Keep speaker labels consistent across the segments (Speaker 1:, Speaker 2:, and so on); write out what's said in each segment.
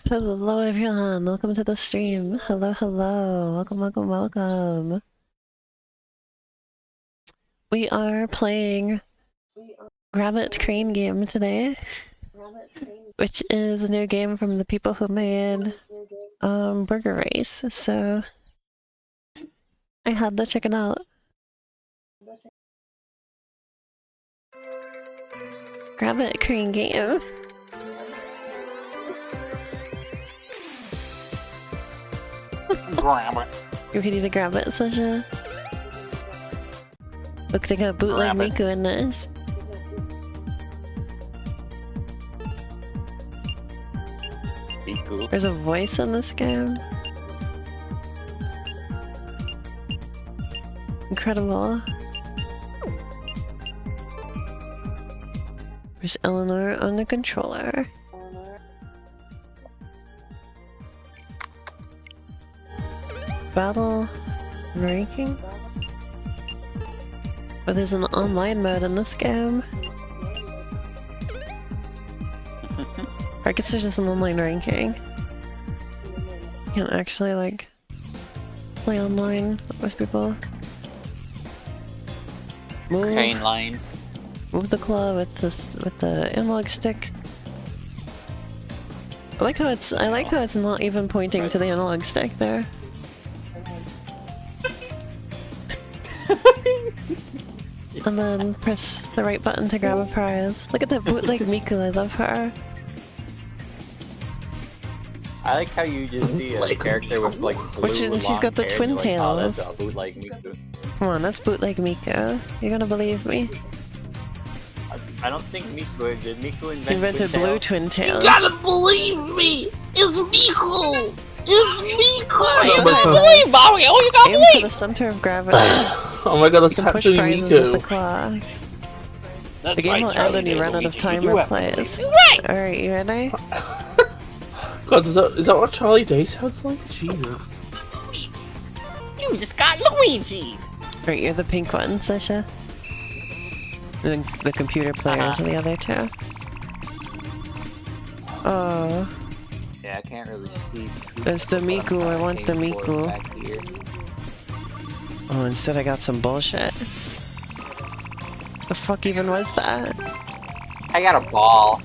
Speaker 1: Hello everyone, welcome to the stream. Hello, hello. Welcome. We are playing Rabbit Crane game today, which is a new game from the people who made Burger Race, so I had to check it out. Rabbit Crane game.
Speaker 2: Grab it.
Speaker 1: You ready to grab it, Sasha? Looks like a bootleg Miku in this.
Speaker 2: Miku.
Speaker 1: There's a voice in this game. Incredible. There's Eleanor on the controller. Battle ranking? But there's an online mode in this game. I guess there's just an online ranking. You can't actually like play online with people.
Speaker 2: Crane line.
Speaker 1: Move the claw with the analog stick. I like how it's not even pointing to the analog stick there. And then press the right button to grab a prize. Look at that bootleg Miku, I love her.
Speaker 2: I like how you just see a character with like blue
Speaker 1: She's got the
Speaker 2: hair,
Speaker 1: twin
Speaker 2: like,
Speaker 1: tails.
Speaker 2: Oh, that's a bootleg Miku.
Speaker 1: Come on, that's bootleg Miku. You're gonna believe me?
Speaker 2: I don't think Miku did. Miku
Speaker 1: Invented blue twin tails.
Speaker 3: You gotta believe me! It's Miku! It's Miku!
Speaker 1: You
Speaker 3: gotta believe, Mario! You gotta
Speaker 1: Aim for
Speaker 3: believe!
Speaker 1: the center of gravity.
Speaker 3: Oh my god, that's
Speaker 1: You can push
Speaker 3: actually
Speaker 1: prizes with the
Speaker 3: Miku.
Speaker 1: claw.
Speaker 3: That's
Speaker 1: The game will end when you run out of timer plays. Alright, you ready?
Speaker 3: God, is that what Charlie Day sounds like? Jesus.
Speaker 4: You just got Luigi!
Speaker 1: Right, you're the pink one, Sasha. And then the computer players are the other two. Oh.
Speaker 2: Yeah, I can't really see.
Speaker 1: There's the Miku, I want the Miku.
Speaker 2: Back here.
Speaker 1: Oh, instead I got some bullshit. The fuck even was that?
Speaker 2: I got a ball.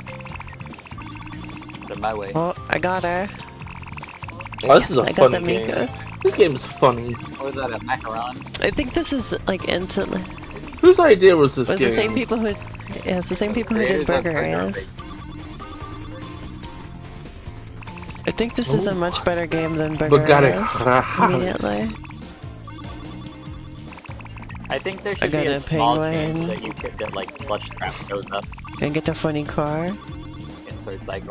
Speaker 2: Put it my way.
Speaker 1: Oh, I got her.
Speaker 3: Oh, this is
Speaker 1: I
Speaker 3: a
Speaker 1: got the
Speaker 3: funny game.
Speaker 1: Miku.
Speaker 3: This game is funny.
Speaker 2: What was that, a macaron?
Speaker 1: I think this is like instantly.
Speaker 3: Whose idea was this
Speaker 1: Was
Speaker 3: game?
Speaker 1: the same people who? Yeah, it's the same people who did Burger Race. I think this is a much better game than Burger Race. Immediately.
Speaker 2: I think there should be
Speaker 1: got
Speaker 2: a
Speaker 1: a
Speaker 2: small
Speaker 1: penguin.
Speaker 2: chance that you could get like plush trap shows up
Speaker 1: And get the funny car.
Speaker 2: and starts like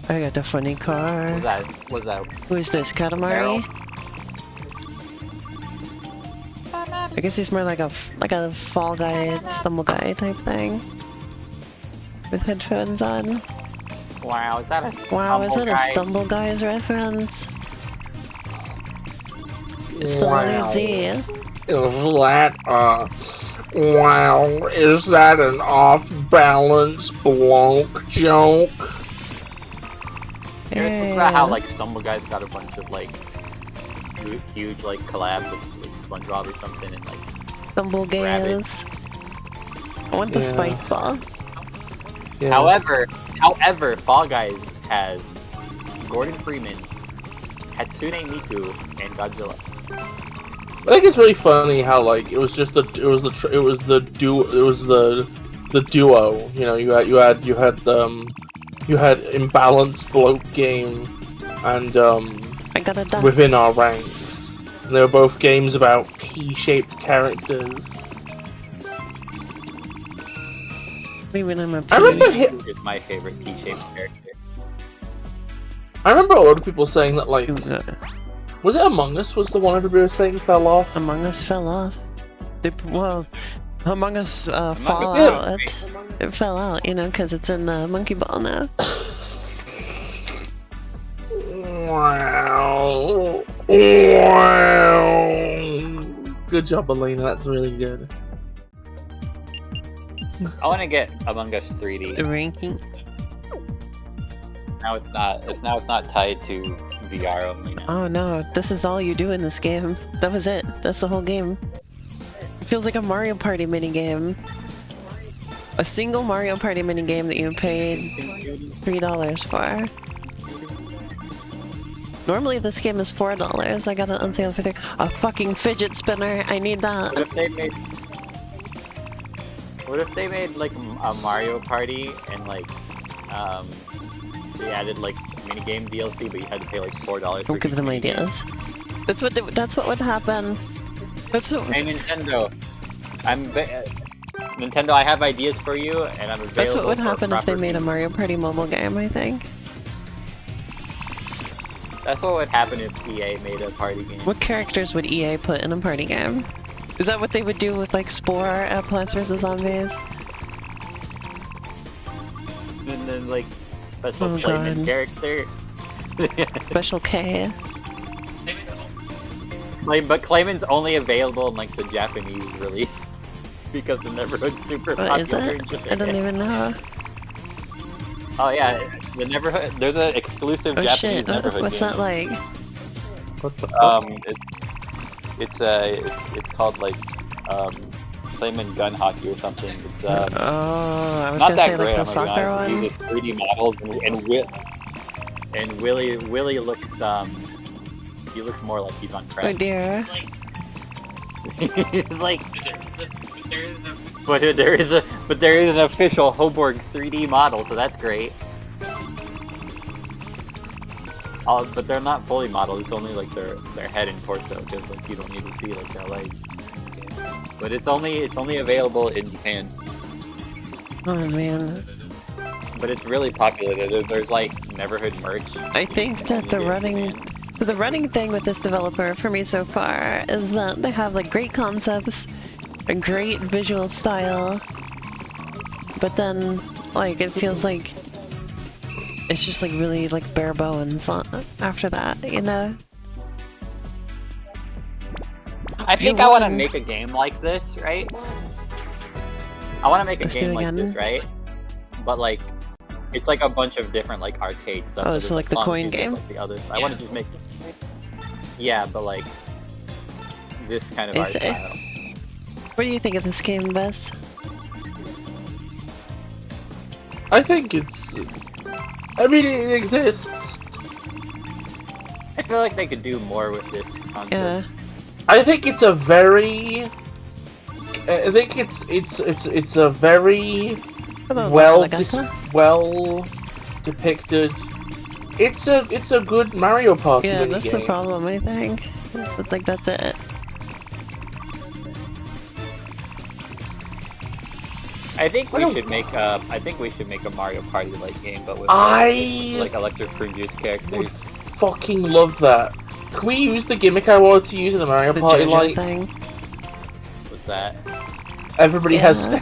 Speaker 1: I got the funny car.
Speaker 2: was that
Speaker 1: Who is this? Katamari? I guess he's more like a fall guy, stumble guy type thing. With headphones on.
Speaker 2: wow, is that a
Speaker 1: Wow, is
Speaker 2: stumble
Speaker 1: it a
Speaker 2: guy?
Speaker 1: Stumble Guys reference? It's the
Speaker 3: Wow.
Speaker 1: letter Z.
Speaker 3: Is that, wow, is that an off-balance bloke joke?
Speaker 2: Yeah, it's about how like Stumble Guys got a bunch of like huge like collabs with SpongeBob or something and like
Speaker 1: Stumble
Speaker 2: Rabbit.
Speaker 1: Gays. I want the spike ball.
Speaker 3: Yeah.
Speaker 2: However, Fall Guys has Gordon Freeman, Hatsune Miku, and Godzilla.
Speaker 3: I think it's really funny how like it was the duo. You know, you had imbalanced bloke game and
Speaker 1: I got a duck.
Speaker 3: within our ranks. And they were both games about P-shaped characters.
Speaker 1: Maybe when I'm a
Speaker 3: I remember
Speaker 2: Miku is my favorite P-shaped character.
Speaker 3: I remember a lot of people saying that like was it Among Us was the one everybody was saying fell off?
Speaker 1: Among Us fell off. Well, Among Us fall
Speaker 2: Us-
Speaker 1: out. It fell out, you know, because it's in Monkey Ball now.
Speaker 3: Wow. Wow. Good job, Elena. That's really good.
Speaker 2: I want to get Among Us 3D.
Speaker 1: The ranking.
Speaker 2: Now it's not. It's not tied to VR only now.
Speaker 1: Oh no, this is all you do in this game. That was it. That's the whole game. It feels like a Mario Party minigame. A single Mario Party minigame that you paid $3 for. Normally this game is $4. I got it on sale for a fucking fidget spinner. I need that.
Speaker 2: What if they made like a Mario Party and like they added like minigame DLC, but you had to pay like $4 for
Speaker 1: Don't give them ideas. That's what would happen. That's what.
Speaker 2: Hey Nintendo, Nintendo, I have ideas for you, and I'm available.
Speaker 1: That's what would happen if they
Speaker 2: proper
Speaker 1: made a Mario Party mobile game, I think.
Speaker 2: That's what would happen if EA made a party game.
Speaker 1: What characters would EA put in a party game? Is that what they would do with like Spore at Plants vs. Zombies?
Speaker 2: And then like special
Speaker 1: Oh,
Speaker 2: Clayman
Speaker 1: God.
Speaker 2: character.
Speaker 1: Special K.
Speaker 2: But Clayman's only available in like the Japanese release because the Neverhood's super
Speaker 1: What is
Speaker 2: popular
Speaker 1: it?
Speaker 2: in Japan.
Speaker 1: I don't even know.
Speaker 2: Oh yeah, the Neverhood. There's an exclusive
Speaker 1: Oh
Speaker 2: Japanese
Speaker 1: shit,
Speaker 2: Neverhood
Speaker 1: what's
Speaker 2: game.
Speaker 1: that like?
Speaker 3: What the
Speaker 2: It's called like Clayman Gun Hockey or something. It's
Speaker 1: Oh, I was
Speaker 2: not
Speaker 1: gonna
Speaker 2: that
Speaker 1: say
Speaker 2: great.
Speaker 1: like the
Speaker 2: I'm gonna be
Speaker 1: soccer
Speaker 2: honest. It
Speaker 1: one.
Speaker 2: uses 3D models and Willie looks he looks more like he's on
Speaker 1: Oh
Speaker 2: crack.
Speaker 1: dear.
Speaker 2: Like, but there is an official Hoborg 3D model, so that's great. But they're not fully modeled. It's only like their head and torso, because like you don't need to see like their legs. But it's only available in Japan.
Speaker 1: Oh man.
Speaker 2: But it's really popular. There's like Neverhood merch.
Speaker 1: I think that the running thing with this developer for me so far is that they have like great concepts, a great visual style, but then like it feels like it's just like really like bare bones after that, you know?
Speaker 2: I think I want to make a game like this, right? I want to make a
Speaker 1: Let's do
Speaker 2: game
Speaker 1: it
Speaker 2: like
Speaker 1: again.
Speaker 2: this, right? But like, it's like a bunch of different like arcade stuff.
Speaker 1: Oh,
Speaker 2: there's,
Speaker 1: so like the
Speaker 2: Sonic
Speaker 1: coin
Speaker 2: and there's,
Speaker 1: game?
Speaker 2: Like, the others. I want to just make. Yeah, but like this kind of
Speaker 1: I
Speaker 2: art
Speaker 1: see.
Speaker 2: style.
Speaker 1: What do you think of this game, Bess?
Speaker 3: I think it's. I mean, it exists.
Speaker 2: I feel like they could do more with this concept.
Speaker 1: Yeah.
Speaker 3: I think it's a very. I think it's a very
Speaker 1: Hello,
Speaker 3: well
Speaker 1: Lagata.
Speaker 3: depicted. It's a good Mario Party
Speaker 1: Yeah, that's the
Speaker 3: minigame.
Speaker 1: problem, I think. Like, that's it.
Speaker 2: I think we should make a Mario Party like game, but with like Electric Fruit Juice
Speaker 3: would
Speaker 2: characters.
Speaker 3: fucking love that. Can we use the gimmick I wanted to use in the Mario
Speaker 1: The
Speaker 3: Party?
Speaker 1: JoJo
Speaker 3: Like
Speaker 1: thing.
Speaker 2: What's that?
Speaker 3: everybody has
Speaker 1: Yeah.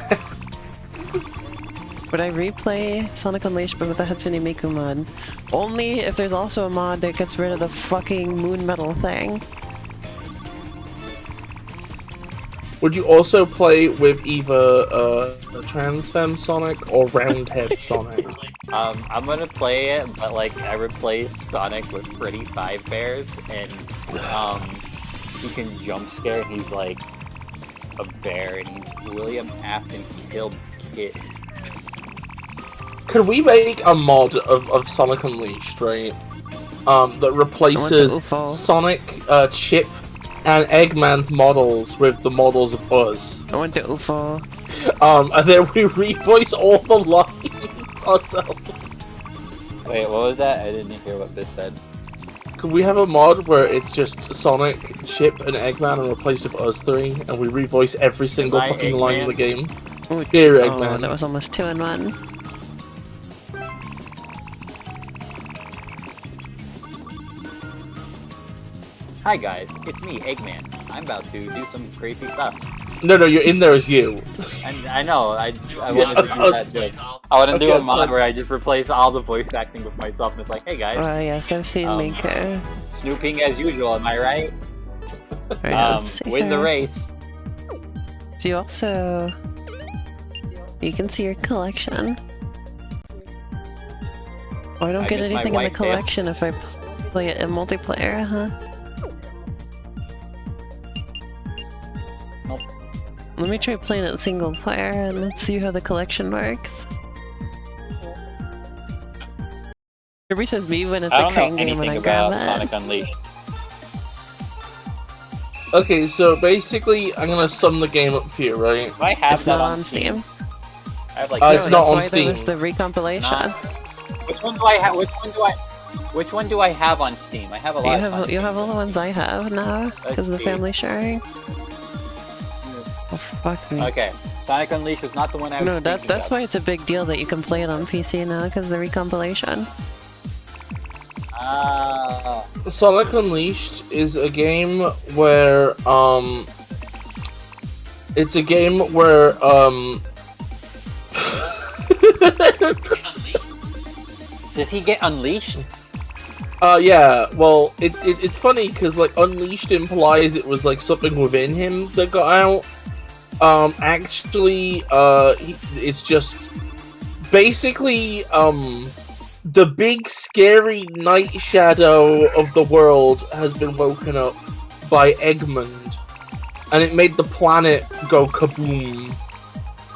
Speaker 3: stats.
Speaker 1: Would I replay Sonic Unleashed but with the Hatsune Miku mod? Only if there's also a mod that gets rid of the fucking moon metal thing.
Speaker 3: Would you also play with either a trans femme Sonic or roundhead Sonic?
Speaker 2: I'm gonna play it, but like I replace Sonic with Freddy Five Bears, and he can jump scare, and he's like a bear, and he's William Afton killed kids.
Speaker 3: Could we make a mod of Sonic Unleashed, right? That replaces
Speaker 1: UFO.
Speaker 3: Sonic, Chip, and Eggman's models with the models of us.
Speaker 1: I want the UFO.
Speaker 3: And then we revoice all the lines ourselves.
Speaker 2: Wait, what was that? I didn't hear what this said.
Speaker 3: Could we have a mod where it's just Sonic, Chip, and Eggman and replaced with us three, and we revoice every single
Speaker 2: I
Speaker 3: fucking line in the game?
Speaker 1: Ooh,
Speaker 3: Here,
Speaker 1: oh,
Speaker 3: Eggman.
Speaker 1: that was almost 2 in 1.
Speaker 2: Hi guys, it's me, Eggman. I'm about to do some crazy stuff.
Speaker 3: No, you're in there as you.
Speaker 2: I know, I wanted to do that joke. I want to do
Speaker 3: Okay,
Speaker 2: a mod
Speaker 3: fine.
Speaker 2: where I just replace all the voice acting with myself, and it's like, hey guys,
Speaker 1: Oh yes, I've seen Miku.
Speaker 2: snooping as usual, am I right?
Speaker 1: Right, let's see
Speaker 2: Win the
Speaker 1: here.
Speaker 2: race.
Speaker 1: So you also... You can see your collection. Oh, I don't
Speaker 2: I
Speaker 1: get
Speaker 2: guess my
Speaker 1: anything in the
Speaker 2: wife failed.
Speaker 1: collection if I play it in multiplayer, huh?
Speaker 2: Nope.
Speaker 1: Let me try playing it single player and let's see how the collection works. Kirby says me when it's
Speaker 2: I
Speaker 1: a
Speaker 2: don't know
Speaker 1: crane game when
Speaker 2: anything
Speaker 1: I grab
Speaker 2: about
Speaker 1: it.
Speaker 2: Sonic Unleashed.
Speaker 3: Okay, so basically, I'm gonna sum the game up for you, right?
Speaker 2: Do I have
Speaker 1: It's
Speaker 2: that
Speaker 1: not
Speaker 2: on Steam? I have like
Speaker 3: It's
Speaker 1: No,
Speaker 3: not
Speaker 1: that's
Speaker 3: on
Speaker 1: why
Speaker 3: Steam.
Speaker 1: there was the recompilation.
Speaker 2: Not- Which one do I have? Which one do I have on Steam? I have a lot.
Speaker 1: You have all the ones I have now because of the
Speaker 2: see.
Speaker 1: family sharing. Oh fuck me.
Speaker 2: Okay, Sonic Unleashed was not the one I was.
Speaker 1: No,
Speaker 2: thinking
Speaker 1: that's
Speaker 2: of.
Speaker 1: why it's a big deal that you can play it on PC now because of the recompilation.
Speaker 3: Sonic Unleashed is a game where, it's a game where,
Speaker 2: Does he get unleashed?
Speaker 3: yeah, well, it's funny because, like, Unleashed implies it was, like, something within him that got out. Actually, it's just basically, the big scary night shadow of the world has been woken up by Eggman, and it made the planet go kaboom.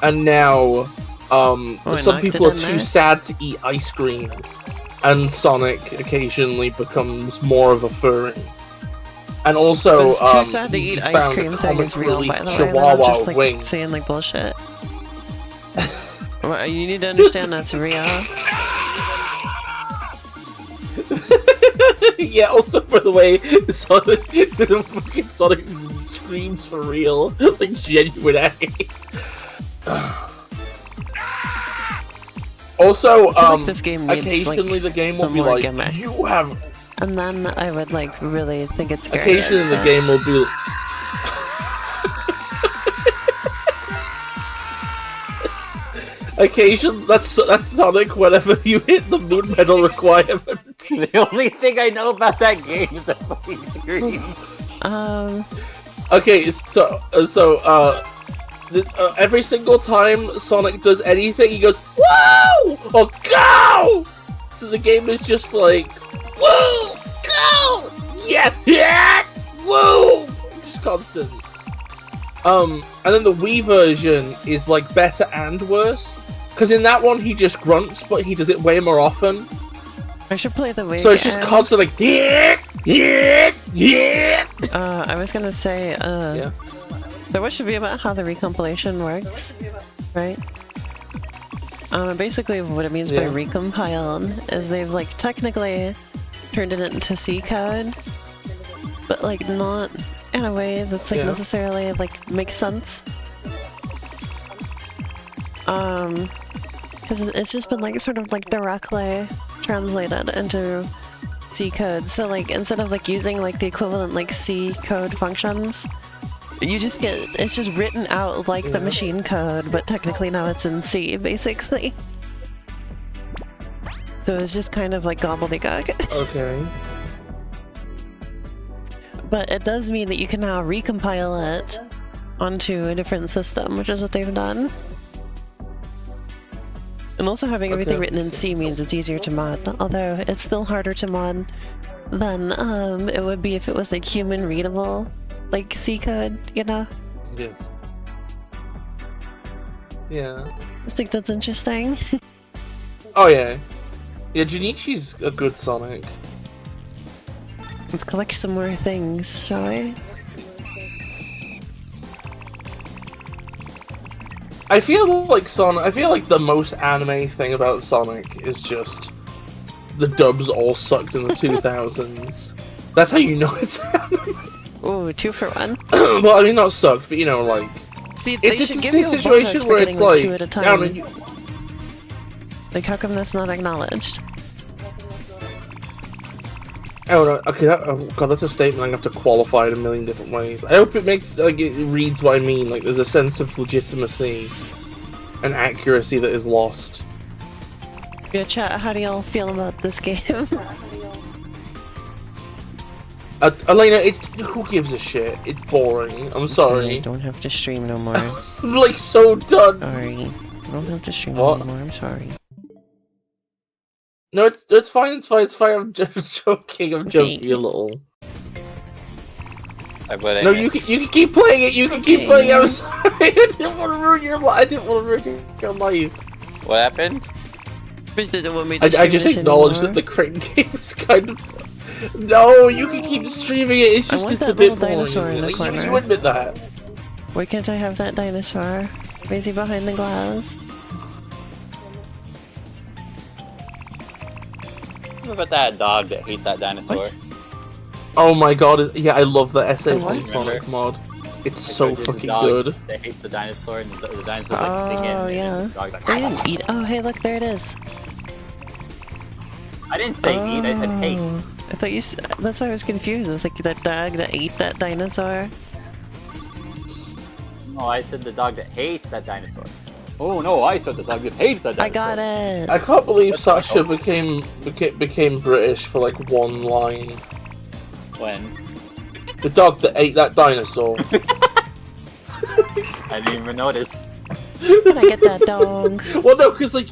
Speaker 3: And now, some people are too sad to eat ice cream, and Sonic occasionally becomes more of a furry. And also,
Speaker 1: It's too sad to
Speaker 3: he's
Speaker 1: eat ice
Speaker 3: found
Speaker 1: cream
Speaker 3: a
Speaker 1: thing
Speaker 3: comic
Speaker 1: is real,
Speaker 3: relief
Speaker 1: by the way.
Speaker 3: Chihuahua
Speaker 1: I'm just like
Speaker 3: wings.
Speaker 1: saying like bullshit. Well, you need to understand that's real.
Speaker 3: Yeah, also, by the way, Sonic, the fucking Sonic screams for real. Like, genuine agony. Also,
Speaker 1: I feel like this game needs,
Speaker 3: occasionally
Speaker 1: like,
Speaker 3: the game will
Speaker 1: some
Speaker 3: be
Speaker 1: more
Speaker 3: like,
Speaker 1: gimmick.
Speaker 3: you have...
Speaker 1: And then I would like really think it's great.
Speaker 3: Occasionally the game will be... Occasionally, that's Sonic whenever you hit the moon medal requirement.
Speaker 2: The only thing I know about that game is the fucking scream.
Speaker 3: Okay, every single time Sonic does anything, he goes, "Whoa!" or "Go!" So the game is just like, "Whoa! Go! Yeah! Yeah! Whoa!" It's just constant. And then the Wii version is like better and worse, because in that one he just grunts, but he does it way more often.
Speaker 1: I should play the Wii.
Speaker 3: So it's just constantly like, yeah, yeah, yeah.
Speaker 1: I was gonna say,
Speaker 3: Yeah.
Speaker 1: So what should be about how the recompilation works, right? Basically what it means by recompiled is they've like technically turned it into C code, but like not in a way that's like necessarily like makes sense. Because it's just been like sort of like directly translated into C code. So like instead of like using like the equivalent like C code functions, you just get, it's just written out like the machine code, but technically now it's in C, basically. So it's just kind of like gobbledygook.
Speaker 3: Okay.
Speaker 1: But it does mean that you can now recompile it onto a different system, which is what they've done. And also having everything written in C means it's easier to mod, although it's still harder to mod than it would be if it was like human readable, like C code, you know?
Speaker 3: Yeah. Yeah.
Speaker 1: I just think that's interesting.
Speaker 3: Oh yeah. Yeah, Junichi's a good Sonic.
Speaker 1: Let's collect some more things, shall we?
Speaker 3: I feel like the most anime thing about Sonic is just the dubs all sucked in the 2000s. That's how you know it's anime.
Speaker 1: Ooh, 2 for 1.
Speaker 3: Well, I mean, not sucked, but you know, like...
Speaker 1: See, they
Speaker 3: it's
Speaker 1: should
Speaker 3: a
Speaker 1: give you a
Speaker 3: situation
Speaker 1: bonus
Speaker 3: where
Speaker 1: for
Speaker 3: it's
Speaker 1: getting, like,
Speaker 3: like...
Speaker 1: 2 at a time.
Speaker 3: down and you...
Speaker 1: Like, how come that's not acknowledged?
Speaker 3: Oh no, okay, oh god, that's a statement I have to qualify it a million different ways. I hope it makes, like, it reads what I mean, like, there's a sense of legitimacy and accuracy that is lost.
Speaker 1: Yeah, chat, how do y'all feel about this game?
Speaker 3: Elena, who gives a shit? It's boring, I'm sorry.
Speaker 1: I don't have to stream no more.
Speaker 3: I'm, like, so done!
Speaker 1: Sorry. I don't have to stream
Speaker 3: What?
Speaker 1: anymore, I'm sorry.
Speaker 3: No, it's fine. It's fine. It's fine. I'm just joking. I'm joking a little. No, you can keep playing it. You can keep playing it. I'm sorry. I didn't want to ruin your life. I didn't want to ruin your life.
Speaker 2: What happened?
Speaker 3: I just acknowledged that the crane game is kind of. No, you can keep streaming it. It's just it's a bit boring. You admit that.
Speaker 1: Why can't I have that dinosaur? Why is he behind the glass?
Speaker 2: What about that dog that hates that dinosaur?
Speaker 1: What?
Speaker 3: Oh my god, yeah, I love the SA
Speaker 1: what?
Speaker 3: on Sonic mod. It's so fucking
Speaker 2: dog
Speaker 3: good.
Speaker 2: That hates the dinosaur, and the dinosaur's like singing.
Speaker 1: Oh, yeah.
Speaker 2: And the dog's like,
Speaker 1: I didn't eat. Oh, hey, look, there it is.
Speaker 2: I didn't say eat, I said hate.
Speaker 1: I thought you. That's why I was confused. It was like that dog that ate that dinosaur.
Speaker 2: No, I said the dog that hates that dinosaur. Oh no, I said the dog that hates that dinosaur.
Speaker 1: I got it.
Speaker 3: I can't believe Sasha became British for like one line.
Speaker 2: When?
Speaker 3: The dog that ate that dinosaur.
Speaker 2: I didn't even notice.
Speaker 1: Can I get that dog?
Speaker 3: Well, no, because like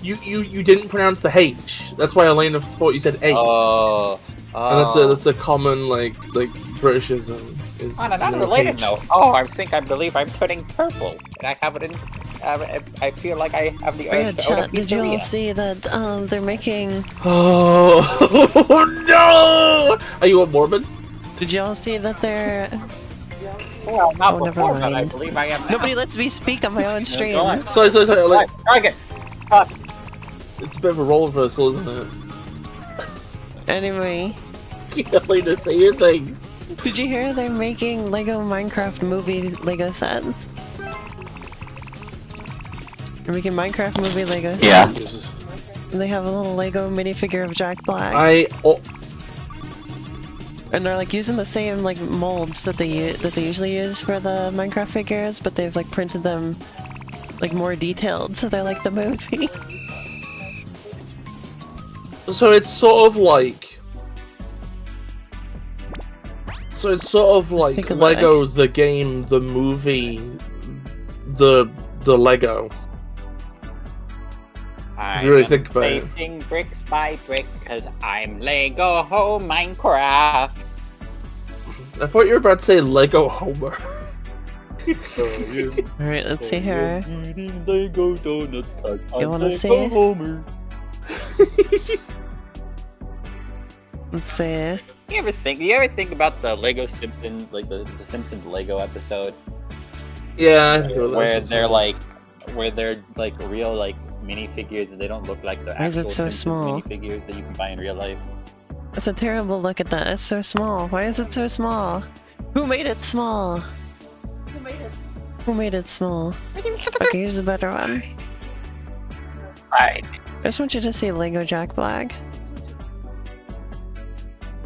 Speaker 3: you didn't pronounce the H. That's why Elena thought you said 8.
Speaker 2: Oh.
Speaker 3: And that's a common like Britishism.
Speaker 2: On an unrelated note, I believe I'm turning purple. And I have it in. I feel like I have the urge to order
Speaker 1: Did you all
Speaker 2: pizzeria.
Speaker 1: see that they're making...
Speaker 3: Oh no! Are you a Mormon?
Speaker 1: Did you all see that they're...
Speaker 2: Well, not
Speaker 1: Oh, never
Speaker 2: before, but I
Speaker 1: mind.
Speaker 2: believe I am now.
Speaker 1: Nobody lets me speak on my own stream.
Speaker 2: Go on.
Speaker 3: Sorry. Like,
Speaker 2: Target! Fuck.
Speaker 3: it's a bit of a roller reversal, isn't it?
Speaker 1: Anyway,
Speaker 3: Elena, say your thing.
Speaker 1: did you hear they're making Lego Minecraft movie Lego sets? They're making Minecraft movie Lego sets.
Speaker 2: Yeah.
Speaker 1: And they have a little Lego minifigure of Jack Black. And they're like using the same like molds that they usually use for the Minecraft figures, but they've like printed them like more detailed, so they're like the movie.
Speaker 3: So it's sort of like
Speaker 1: take a
Speaker 3: Lego the game, the movie, the Lego. If you really think about it.
Speaker 2: Placing bricks by brick, cause I'm Lego Minecraft.
Speaker 3: I thought you were about to say Lego Homer.
Speaker 1: Alright, let's see here.
Speaker 2: Eating Lego donuts, cause
Speaker 1: You wanna
Speaker 2: Lego
Speaker 1: see?
Speaker 2: Homer.
Speaker 1: Let's see.
Speaker 2: You ever think about the Lego Simpsons, like the Simpsons Lego episode,
Speaker 3: Yeah, I think it was
Speaker 2: where they're like real like minifigures and they don't look like the
Speaker 1: Why is
Speaker 2: actual
Speaker 1: it so
Speaker 2: Simpsons
Speaker 1: small?
Speaker 2: minifigures that you can buy in real life.
Speaker 1: It's a terrible look at that. It's so small. Why is it so small? Who made it small? Who made it small? Okay, here's a better one.
Speaker 2: Right.
Speaker 1: I just want you to see Lego Jack Black.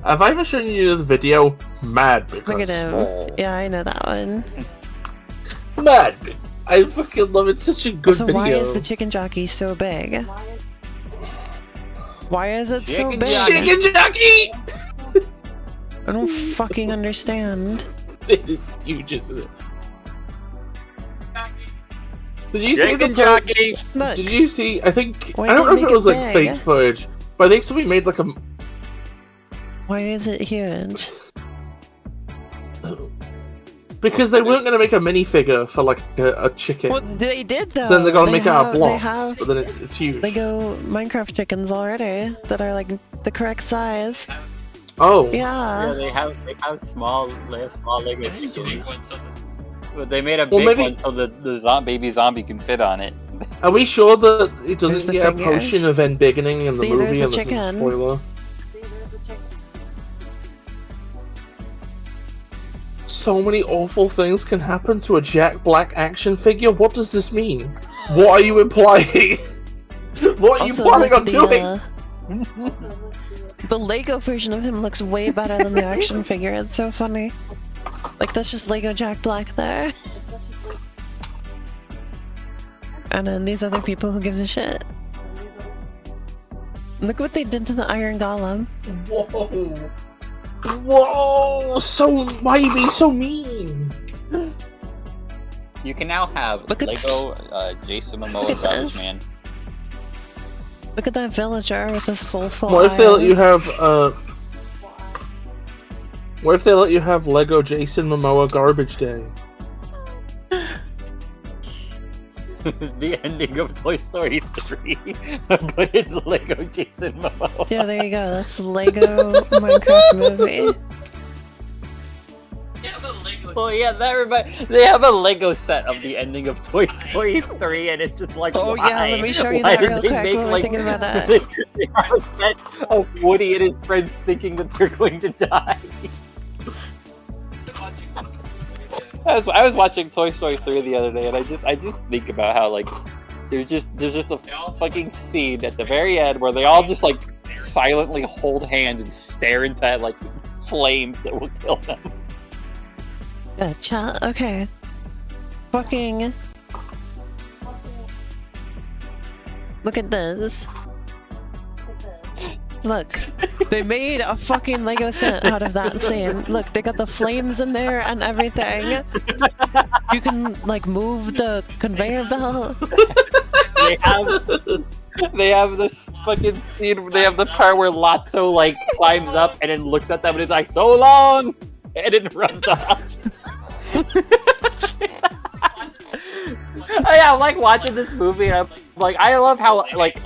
Speaker 3: Have I ever shown you the video? Mad because
Speaker 1: Look at him.
Speaker 3: small.
Speaker 1: Yeah, I know that one.
Speaker 3: Mad. I fucking love it. It's such a good
Speaker 1: So
Speaker 3: video.
Speaker 1: why is the chicken jockey so big? Why is it so
Speaker 2: Chicken
Speaker 1: big?
Speaker 2: jockey.
Speaker 3: Chicken jockey?
Speaker 1: I don't fucking understand.
Speaker 3: It is huge, isn't it? Did you see
Speaker 2: Chicken
Speaker 3: the
Speaker 2: jockey.
Speaker 1: Look,
Speaker 3: Did you see? I think
Speaker 1: Why
Speaker 3: I don't
Speaker 1: did
Speaker 3: know
Speaker 1: they
Speaker 3: if it
Speaker 1: make
Speaker 3: was
Speaker 1: it
Speaker 3: like
Speaker 1: big?
Speaker 3: fake footage, but I think somebody made like a.
Speaker 1: why is it huge?
Speaker 3: Because they weren't going to make a minifigure for like a chicken.
Speaker 1: Well, they did though.
Speaker 3: So then they're going to make it out of
Speaker 1: They
Speaker 3: blocks,
Speaker 1: have
Speaker 3: but then it's huge.
Speaker 1: Lego Minecraft chickens already that are like the correct size.
Speaker 3: Oh.
Speaker 1: Yeah.
Speaker 2: They have small Lego chickens. But they made a
Speaker 3: Well,
Speaker 2: big
Speaker 3: maybe-
Speaker 2: one so the baby zombie can fit on it.
Speaker 3: Are we sure that it
Speaker 1: There's
Speaker 3: doesn't
Speaker 1: the
Speaker 3: get a
Speaker 1: fingers.
Speaker 3: potion of embiggening in the
Speaker 1: See, there's
Speaker 3: movie
Speaker 1: the
Speaker 3: and this is a
Speaker 1: chicken.
Speaker 3: spoiler? So many awful things can happen to a Jack Black action figure. What does this mean? What are you implying? What are you
Speaker 1: Also,
Speaker 3: planning
Speaker 1: look,
Speaker 3: on doing?
Speaker 1: The Lego version of him looks way better than the action figure. It's so funny. Like that's just Lego Jack Black there. And then these other people who gives a shit. Look what they did to the Iron Golem.
Speaker 3: Whoa! Whoa! So why are you being so mean?
Speaker 2: You can now have
Speaker 1: Look at-
Speaker 2: Lego Jason Momoa
Speaker 1: Look at
Speaker 2: Garbage
Speaker 1: this.
Speaker 2: Man.
Speaker 1: Look at that villager with his soulful
Speaker 3: What if they let you
Speaker 1: eyes.
Speaker 3: have What if they let you have Lego Jason Momoa Garbage Day?
Speaker 2: The ending of Toy Story 3, but it's Lego Jason Momoa.
Speaker 1: So yeah, there you go. That's the Lego Minecraft movie.
Speaker 2: Well, yeah, they have a Lego set of the ending of Toy Story 3, and it's just like,
Speaker 1: Oh
Speaker 2: why?
Speaker 1: yeah, let me show you
Speaker 2: Why
Speaker 1: that
Speaker 2: did
Speaker 1: real
Speaker 2: they
Speaker 1: quick
Speaker 2: make,
Speaker 1: while we're
Speaker 2: like,
Speaker 1: thinking about that.
Speaker 2: They have a set of Woody and his friends thinking that they're going to die. I was watching Toy Story 3 the other day, and I just think about how, like, there's just a fucking scene at the very end where they all just, like, silently hold hands and stare into, like, flames that will kill them.
Speaker 1: Gotcha. Okay. Fucking. Look at this. Look. They made a fucking Lego set out of that scene. Look, they got the flames in there and everything. You can, like, move the conveyor belt.
Speaker 2: They have this fucking scene. They have the part where Lotso like climbs up and then looks at them and is like, "So long," and then runs off. I like watching this movie. And I'm like, I love how like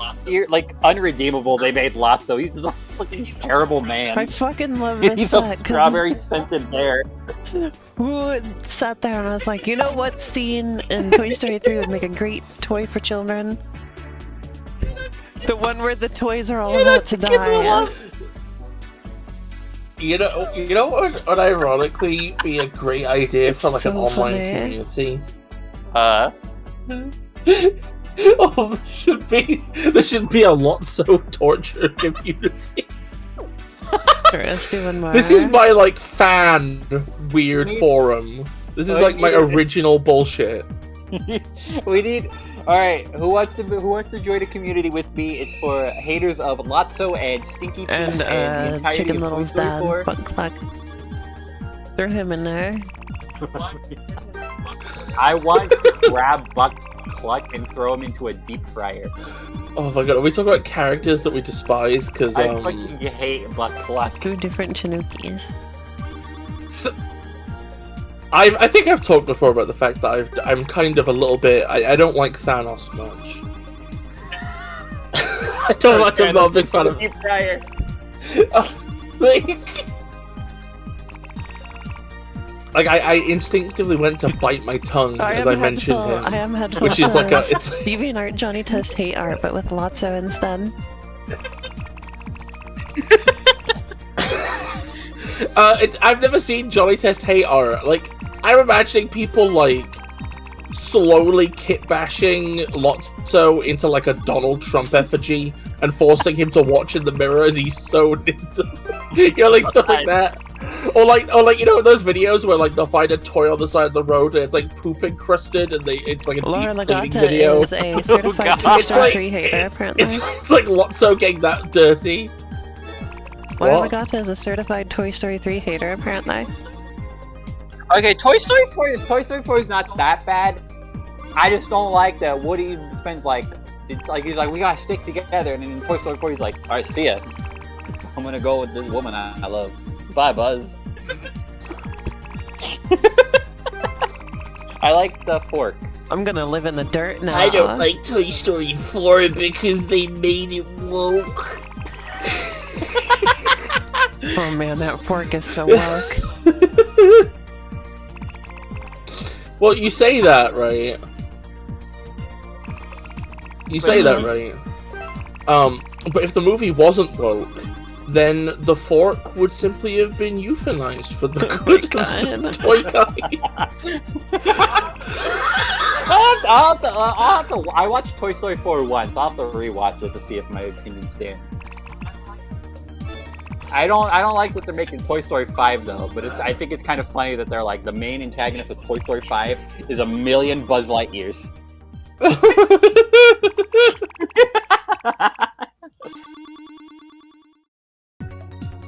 Speaker 2: unredeemable they made Lotso. He's just a fucking terrible man.
Speaker 1: I fucking love this
Speaker 2: He's
Speaker 1: set.
Speaker 2: a strawberry scented bear.
Speaker 1: Who sat there and I was like, you know what scene in Toy Story 3 would make a great toy for children? The one where the toys are all about to die.
Speaker 3: You know what would ironically be a great idea for like
Speaker 1: so
Speaker 3: an online
Speaker 1: funny.
Speaker 3: community?
Speaker 2: Huh?
Speaker 3: Oh, there should be a Lotso torture community.
Speaker 1: Sure, let's do one more.
Speaker 3: This is my like fan weird forum. This is like my original bullshit.
Speaker 2: We need. All right, who wants to join a community with me? It's for haters of Lotso and Stinky Pete
Speaker 1: and
Speaker 2: the entirety
Speaker 1: Chicken
Speaker 2: of Toy
Speaker 1: Little's
Speaker 2: Story
Speaker 1: dad,
Speaker 2: 4.
Speaker 1: Butt Cluck. Throw him in there.
Speaker 2: I want to grab Buck Cluck and throw him into a deep fryer.
Speaker 3: Oh my god, are we talking about characters that we despise? Because
Speaker 2: I fucking hate Buck Cluck.
Speaker 1: 2 different Tanukis.
Speaker 3: I think I've talked before about the fact that I'm kind of a little bit. I don't like Thanos much. I don't like. I'm not a big fan of.
Speaker 2: Deep fryer.
Speaker 3: Like I instinctively went to bite my tongue as I mentioned him,
Speaker 1: I am headful.
Speaker 3: which is like a. It's
Speaker 1: DeviantArt Johnny Test hate art, but with Lotso instead.
Speaker 3: I've never seen Johnny Test hate art. Like I'm imagining people like slowly kit bashing Lotso into like a Donald Trump effigy and forcing him to watch in the mirror as he's sewn into, like stuff like that. Or like you know those videos where like they'll find a toy on the side of the road and it's like poop encrusted and it's like a
Speaker 1: Laura
Speaker 3: deep cleaning
Speaker 1: Lagata
Speaker 3: video.
Speaker 1: is a certified
Speaker 2: God.
Speaker 1: Toy Story
Speaker 3: like-
Speaker 1: 3 hater, apparently.
Speaker 3: It's like Lotso getting that dirty.
Speaker 1: Laura
Speaker 3: What?
Speaker 1: Lagata is a certified Toy Story 3 hater, apparently.
Speaker 2: Okay, Toy Story 4 is not that bad. I just don't like that Woody spends like he's like we gotta stick together, and then in Toy Story 4 he's like, all right, see ya. I'm gonna go with this woman I love. Bye, Buzz. I like the fork.
Speaker 1: I'm gonna live in the dirt now.
Speaker 3: I don't like Toy Story 4 because they made it woke.
Speaker 1: Oh man, that fork is so woke.
Speaker 3: Well, you say that, right? You say that, right? But if the movie wasn't woke, then the fork would simply have been euthanized for the good of the toy guy.
Speaker 2: I watched Toy Story 4 once. I'll have to rewatch it to see if my opinion stands. I don't like that they're making Toy Story 5 though, but I think it's kind of funny that they're like the main antagonist of Toy Story 5 is a million Buzz Lightyears.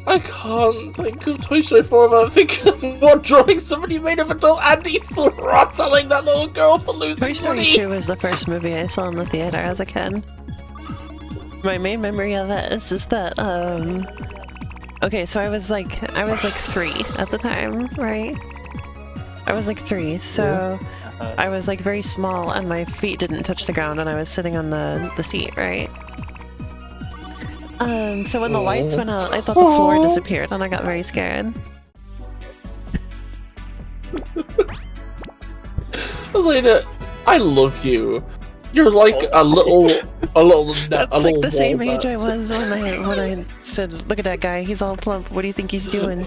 Speaker 3: I can't think of Toy Story 4 without thinking of what drawing somebody made of adult Andy throttling that little girl for losing
Speaker 1: Toy Story
Speaker 3: money.
Speaker 1: 2 was the first movie I saw in the theater as a kid. My main memory of it is just that, okay, so I was like 3 at the time, right? I was like 3, so I was like very small and my feet didn't touch the ground and I was sitting on the seat, right? So when the lights went out, I thought the floor disappeared and I got very scared.
Speaker 3: Elena, I love you. You're like a little
Speaker 1: That's like the same age I was when I said, "Look at that guy, he's all plump. What do you think he's doing?"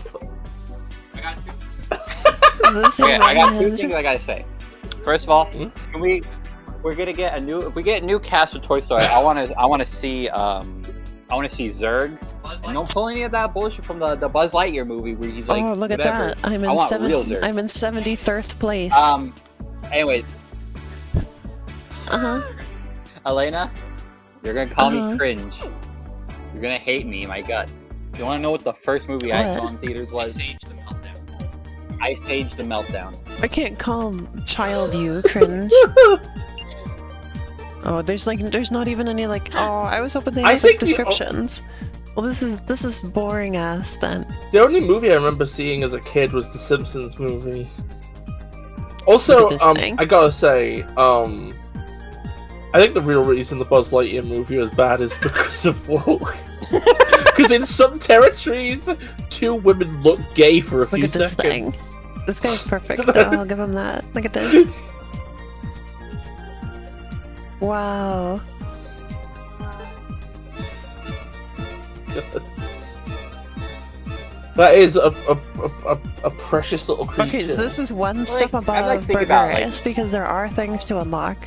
Speaker 2: Okay, I got 2 things I gotta say. First of all, can we? If we get a new cast of Toy Story, I wanna see Zurg. And don't pull any of that bullshit from the Buzz Lightyear movie where he's like,
Speaker 1: oh, look
Speaker 2: whatever.
Speaker 1: at that! I'm
Speaker 2: I
Speaker 1: in
Speaker 2: want real Zurg.
Speaker 1: I'm in 73rd place.
Speaker 2: Anyways, Elena, you're gonna call me cringe. You're gonna hate me, my guts. You wanna know what the first movie I saw in theaters was? Ice Age the Meltdown.
Speaker 1: I can't call child you cringe. Oh, there's not even any like. Oh, I was hoping they had like, descriptions. Well, this is boring ass then.
Speaker 3: The only movie I remember seeing as a kid was the Simpsons movie. Also, I gotta say, I think the real reason the Buzz Lightyear movie was bad is because of woke. Because in some territories, 2 women look gay for a few seconds.
Speaker 1: Thing. This guy's perfect, though. I'll give him that. Look at this. Wow.
Speaker 3: That is a precious little creature.
Speaker 1: Okay, so this is one step above Burger Race because there are things to unlock.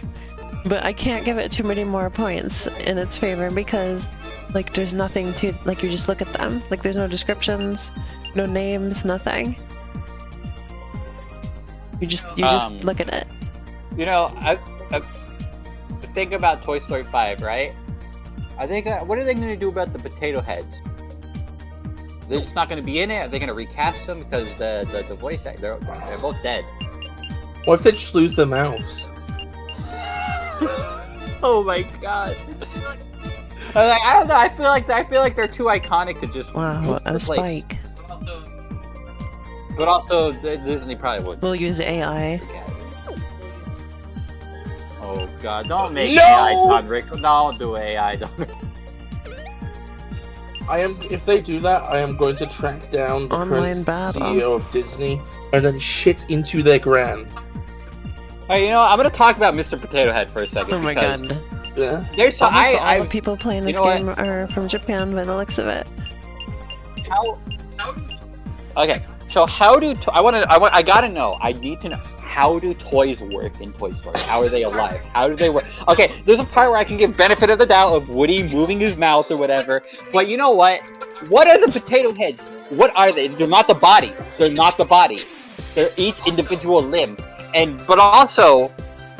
Speaker 1: But I can't give it too many more points in its favor because, like, there's nothing to, like, you just look at them. Like, there's no descriptions, no names, nothing. You just look at it.
Speaker 2: You know, I think about Toy Story 5, right? I think, what are they going to do about the potato heads? They're just not going to be in it? Are they going to recast them? Because the voice actor, they're both dead.
Speaker 3: What if they just lose their mouths?
Speaker 2: Oh my god! I don't know. I feel like they're too iconic to just
Speaker 1: a spike.
Speaker 2: But also, Disney probably would.
Speaker 1: We'll use AI.
Speaker 2: Oh god! Don't make AI, Todd Rick. Don't do AI. Don't.
Speaker 3: If they do that, I am going to track down the current CEO of Disney and then shit into their gran.
Speaker 2: Hey, you know, I'm gonna talk about Mr. Potato Head for a second.
Speaker 1: Oh my god.
Speaker 3: Yeah.
Speaker 1: There's all the people playing this game are from Japan by the looks of it.
Speaker 2: Okay, so how do I gotta know. I need to know, how do toys work in Toy Story? How are they alive? How do they work? Okay, there's a part where I can give benefit of the doubt of Woody moving his mouth or whatever. But you know what? What are the potato heads? What are they? They're not the body. They're not the body. They're each individual limb. But also,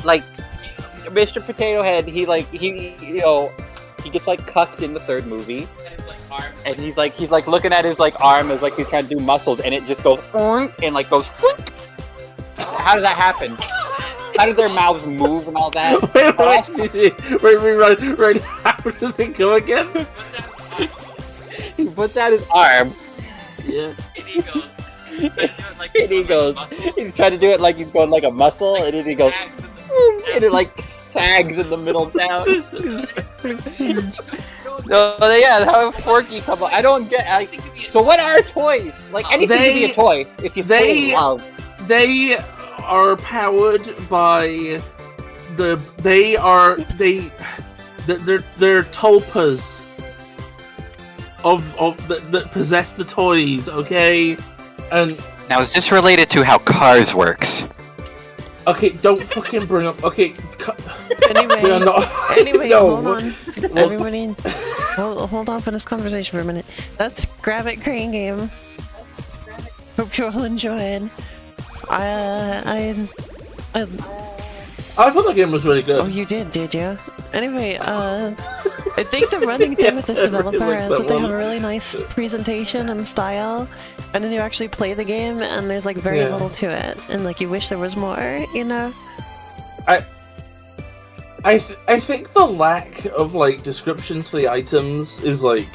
Speaker 2: like, Mr. Potato Head, he gets like cucked in the 3rd movie, and he's like looking at his like arm as like he's trying to do muscles, and it just goes and like goes. How does that happen? How do their mouths move and all that?
Speaker 3: Wait, how does it go again?
Speaker 2: He puts out his arm.
Speaker 3: Yeah.
Speaker 2: And he goes, he's trying to do it like he's going like a muscle, and then he goes, and it like tags in the middle down. No, yeah, how Forky come up? I don't get. So what are toys? Like anything can be a toy if you play love.
Speaker 3: They are powered by they're tulpas that possess the toys, okay? And
Speaker 2: now, is this related to how Cars works?
Speaker 3: Okay, don't fucking bring up. Okay,
Speaker 1: anyway,
Speaker 3: no.
Speaker 1: Hold on, everybody, hold on for this conversation for a minute. That's Grab It Crane Game. Hope you all enjoyed. I
Speaker 3: thought the game was really good.
Speaker 1: Oh, you did you? Anyway, I think the running thing with this developer is that they have a really nice presentation and style, and then you actually play the game, and there's like very little to it, and like you wish there was more, you know?
Speaker 3: I think the lack of like descriptions for the items is like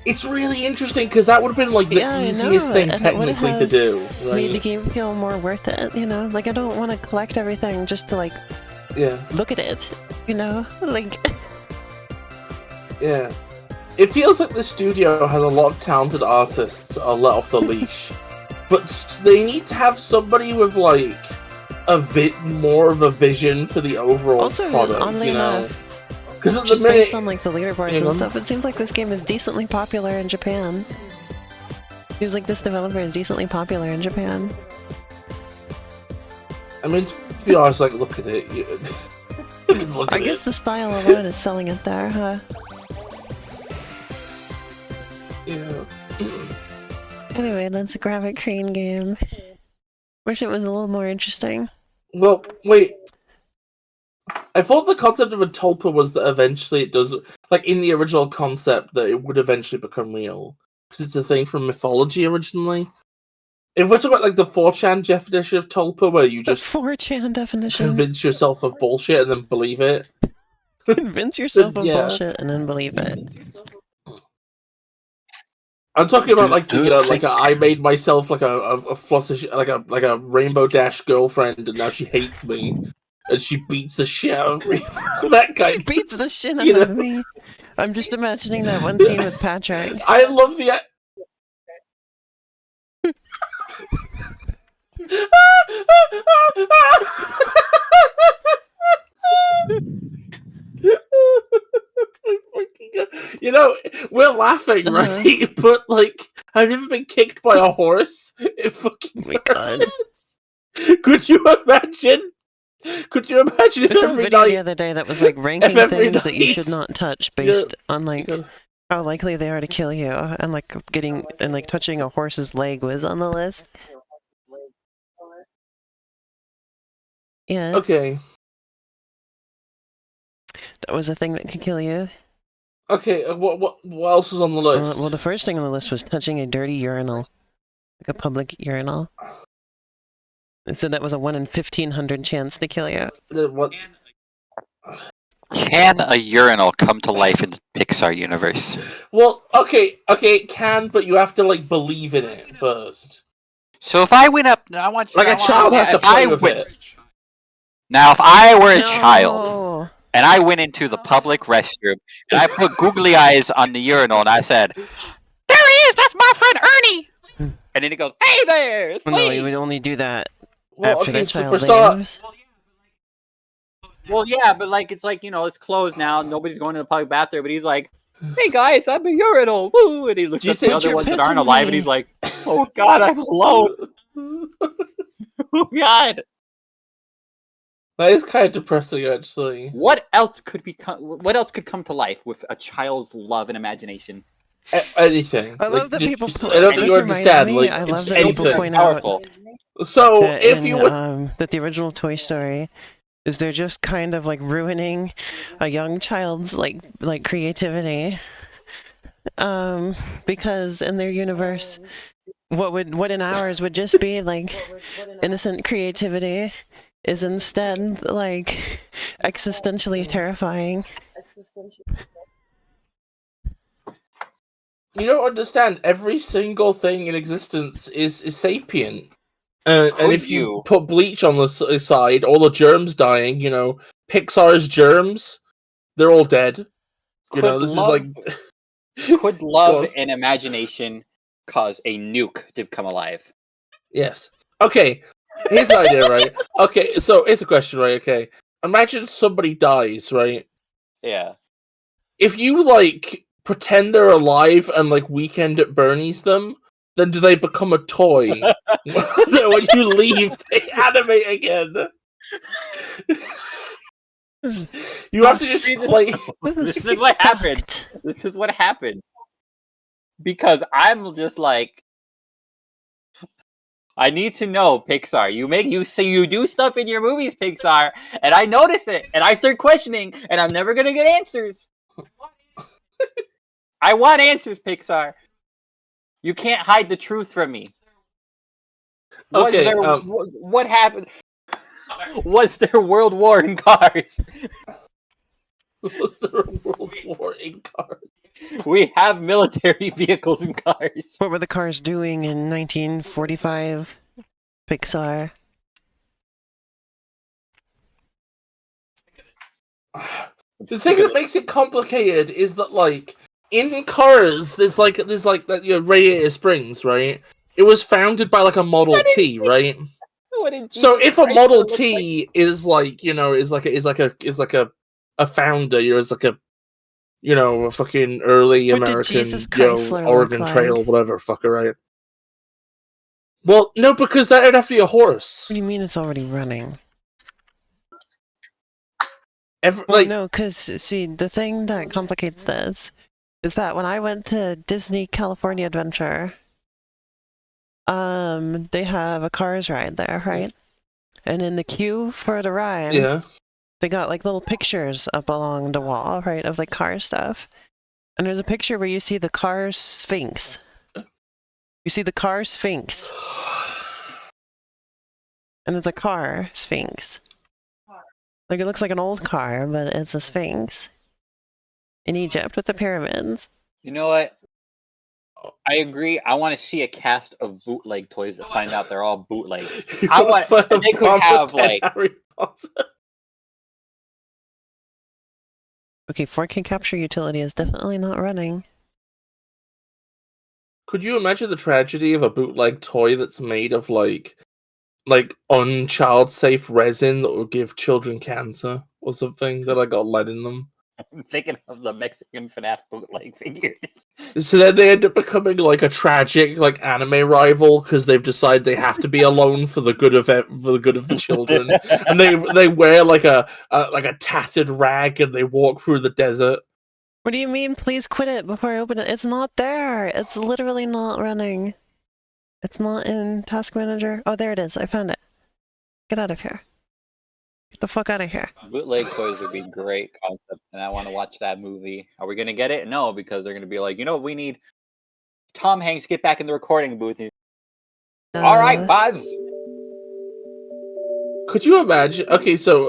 Speaker 3: it's really interesting because that would have been like the easiest thing technically to do. Right?
Speaker 1: Made the game feel more worth it, you know. Like I don't want to collect everything just to like look at it, you know. Like
Speaker 3: yeah, it feels like the studio has a lot of talented artists let off the leash, but they need to have somebody with like more of a vision for the overall product.
Speaker 1: Oddly enough.
Speaker 3: Because
Speaker 1: just based on like the leaderboards and stuff, it seems like this game is decently popular in Japan. Seems like this developer is decently popular in Japan.
Speaker 3: I mean, to be honest, like, look at it.
Speaker 1: I guess the style alone is selling it there, huh?
Speaker 3: Yeah.
Speaker 1: Anyway, that's a Gravit Crane game. Wish it was a little more interesting.
Speaker 3: Well, wait. I thought the concept of a tulpa was that eventually it does, like in the original concept, that it would eventually become real. Because it's a thing from mythology originally. If we're talking about like the 4chan definition of tulpa, where you just
Speaker 1: 4chan definition
Speaker 3: convince yourself of bullshit and then believe it.
Speaker 1: Convince yourself of bullshit and then believe it.
Speaker 3: I'm talking about like I made myself like a flutter like a Rainbow Dash girlfriend and now she hates me. And she beats the shit out of me. That guy.
Speaker 1: She beats the shit out of me. I'm just imagining that one scene with Patrick.
Speaker 3: I love the. You know, we're laughing, right? But like, I've never been kicked by a horse. It fucking hurts. Could you imagine? Could you imagine if every
Speaker 1: video
Speaker 3: night
Speaker 1: the other day that was like ranking things that you should not touch based on like how likely they are to kill you, and like touching a horse's leg was on the list. Yeah.
Speaker 3: Okay.
Speaker 1: That was a thing that could kill you.
Speaker 3: Okay. What else was on the list?
Speaker 1: Well, the first thing on the list was touching a dirty urinal, like a public urinal. It said that was a 1 in 1,500 chance to kill you.
Speaker 3: What?
Speaker 5: Can a urinal come to life in the Pixar universe?
Speaker 3: Well, okay, it can, but you have to like believe in it first.
Speaker 5: So if I went up, I want you.
Speaker 3: Like a child has to play with it.
Speaker 5: Now, if I were a child and I went into the public restroom and I put googly eyes on the urinal and I said, "There he is! That's my friend Ernie!" And then he goes, "Hey there!" It's
Speaker 1: no, you would only do that.
Speaker 3: Well,
Speaker 1: after
Speaker 3: okay,
Speaker 1: the
Speaker 3: so
Speaker 1: child
Speaker 3: for start.
Speaker 1: leaves.
Speaker 2: Well, yeah, but like it's like it's closed now. Nobody's going to the public bathroom. But he's like, "Hey guys, I'm a urinal." Woo! And he looks at the other ones that aren't alive, and he's like, "Oh God, I'm alone." Oh God.
Speaker 3: That is kind of depressing, actually.
Speaker 2: What else could come to life with a child's love and imagination?
Speaker 3: Anything.
Speaker 1: I love that people.
Speaker 3: I don't think you understand. Like,
Speaker 1: I love that
Speaker 3: anything.
Speaker 1: people point
Speaker 2: Powerful.
Speaker 1: out.
Speaker 3: So
Speaker 1: that
Speaker 3: if you would,
Speaker 1: that the original Toy Story is they're just kind of like ruining a young child's like creativity, because in their universe, what in ours would just be like innocent creativity is instead like existentially terrifying.
Speaker 3: you don't understand. Every single thing in existence is sapient. And if you put bleach on the side, all the germs dying, you know, Pixar's germs, they're all dead. You know, this is like...
Speaker 2: Could love and imagination cause a nuke to come alive?
Speaker 3: Yes. Okay, here's the idea, right? Okay, so here's a question, right? Okay, imagine somebody dies, right?
Speaker 2: Yeah.
Speaker 3: If you, like, pretend they're alive and, like, Weekend at Bernie's them, then do they become a toy? When you leave, they animate again. You have to just play.
Speaker 2: This is what happens. This is what happened. Because I'm just like, I need to know, Pixar. You do stuff in your movies, Pixar, and I notice it, and I start questioning, and I'm never gonna get answers. I want answers, Pixar. You can't hide the truth from me.
Speaker 3: Okay.
Speaker 2: What happened? Was there World War in cars?
Speaker 3: Was there a World War in cars?
Speaker 2: We have military vehicles and cars.
Speaker 1: What were the cars doing in 1945? Pixar.
Speaker 3: The thing that makes it complicated is that, like, in Cars, there's like that, you know, Radiator Springs, right? It was founded by like a Model T, right? So if a Model T is like, you know, is like a founder, you know, is like a, you know, a fucking early
Speaker 1: What did
Speaker 3: American,
Speaker 1: Jesus
Speaker 3: you know,
Speaker 1: Chrysler look
Speaker 3: Oregon
Speaker 1: like?
Speaker 3: Trail, whatever, fucker, right? Well, no, because that'd have to be a horse.
Speaker 1: What do you mean it's already running?
Speaker 3: Well,
Speaker 1: like, no, because, see, the thing that complicates this is that when I went to Disney California Adventure, they have a Cars ride there, right? And in the queue for the ride,
Speaker 3: yeah,
Speaker 1: they got, like, little pictures up along the wall, right, of, like, car stuff. And there's a picture where you see the car Sphinx. You see the car Sphinx. And it's a car Sphinx. Like, it looks like an old car, but it's a Sphinx. In Egypt with the pyramids.
Speaker 2: You know what? I agree. I want to see a cast of bootleg toys to find out they're all bootlegs. I want. They could have like.
Speaker 1: Okay, 4K capture utility is definitely not running.
Speaker 3: Could you imagine the tragedy of a bootleg toy that's made of like unchild safe resin that would give children cancer or something that got lead in them?
Speaker 2: I'm thinking of the Mexican FNAF bootleg figures.
Speaker 3: So then they end up becoming like a tragic like anime rival because they've decided they have to be alone for the good of the children, and they wear like a tattered rag and they walk through the desert.
Speaker 1: What do you mean? Please quit it before I open it. It's not there. It's literally not running. It's not in Task Manager. Oh, there it is. I found it. Get out of here. Get the fuck out of here.
Speaker 2: Bootleg toys would be great concept, and I want to watch that movie. Are we gonna get it? No, because they're gonna be like, you know, we need Tom Hanks to get back in the recording booth. All right, Buzz.
Speaker 3: Could you imagine? Okay, so